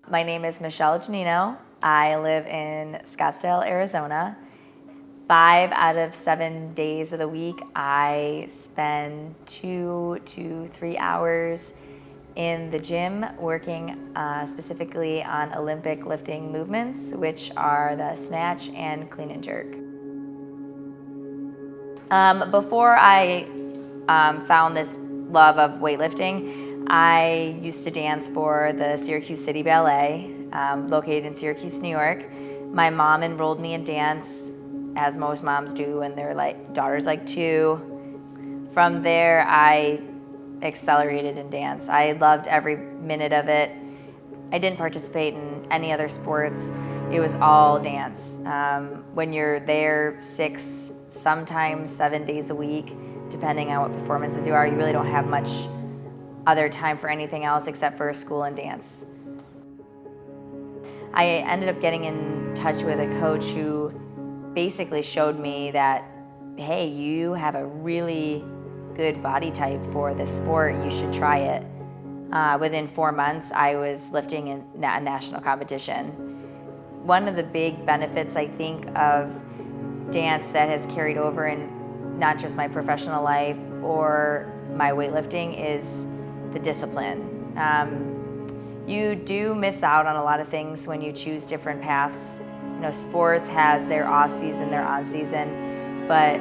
My name is Michelle Janino. I live in Scottsdale, Arizona. 5 out of 7 days of the week, I spend 2 to 3 hours in the gym working specifically on Olympic lifting movements, which are the snatch and clean and jerk. Before I found this love of weightlifting, I used to dance for the Syracuse City Ballet, located in Syracuse, New York. My mom enrolled me in dance, as most moms do when their daughter's 2. From there, I accelerated in dance. I loved every minute of it. I didn't participate in any other sports. It was all dance. When you're there 6, sometimes 7 days a week, depending on what performances you are, you really don't have much other time for anything else except for school and dance. I ended up getting in touch with a coach who basically showed me that, hey, you have a really good body type for this sport, you should try it. Within 4 months, I was lifting in a national competition. One of the big benefits, I think, of dance that has carried over in not just my professional life or my weightlifting is the discipline. You do miss out on a lot of things when you choose different paths. You know, sports has their off season, their on season, but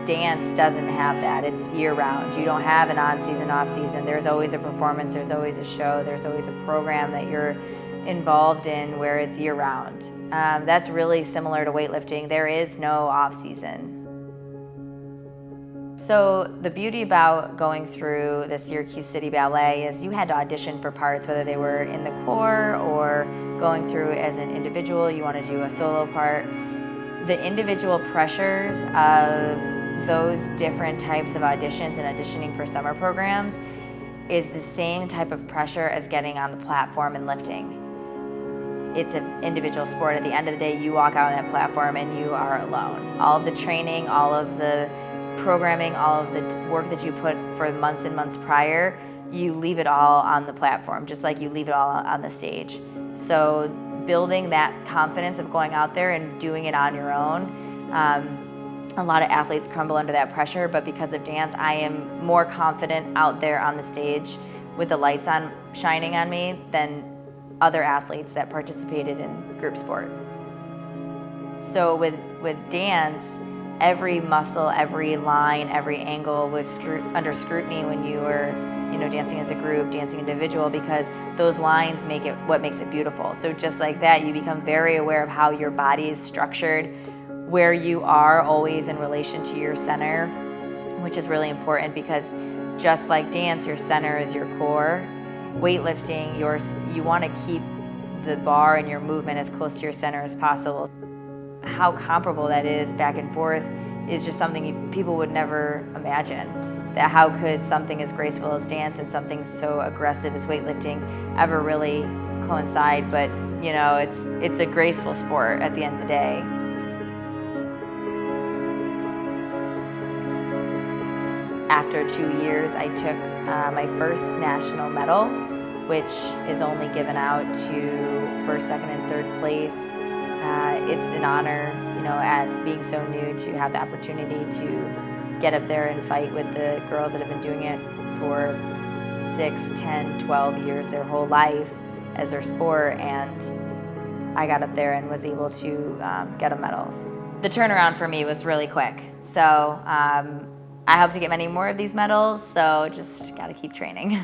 dance doesn't have that. It's year round. You don't have an on season, off season. There's always a performance, there's always a show, there's always a program that you're involved in where it's year round. That's really similar to weightlifting. There is no off season. So the beauty about going through the Syracuse City Ballet is you had to audition for parts, whether they were in the corps or going through as an individual, you want to do a solo part. The individual pressures of those different types of auditions and auditioning for summer programs is the same type of pressure as getting on the platform and lifting. It's an individual sport. At the end of the day, you walk out on that platform and you are alone. All of the training, all of the programming, all of the work that you put for months and months prior, you leave it all on the platform, just like you leave it all on the stage. So building that confidence of going out there and doing it on your own, a lot of athletes crumble under that pressure, but because of dance, I am more confident out there on the stage with the lights on shining on me than other athletes that participated in group sport. So with dance, every muscle, every line, every angle was under scrutiny when you were, dancing as a group, dancing individual, because those lines make it what makes it beautiful. So just like that, you become very aware of how your body is structured, where you are always in relation to your center, which is really important because just like dance, your center is your core. Weightlifting, you want to keep the bar and your movement as close to your center as possible. How comparable that is back and forth is just something people would never imagine. That how could something as graceful as dance and something so aggressive as weightlifting ever really coincide? But it's a graceful sport at the end of the day. After 2 years, I took my first national medal, which is only given out to first, second, and third place. It's an honor, at being so new, to have the opportunity to get up there and fight with the girls that have been doing it for 6, 10, 12 years, their whole life as their sport, and I got up there and was able to get a medal. The turnaround for me was really quick, so I hope to get many more of these medals, so just gotta keep training.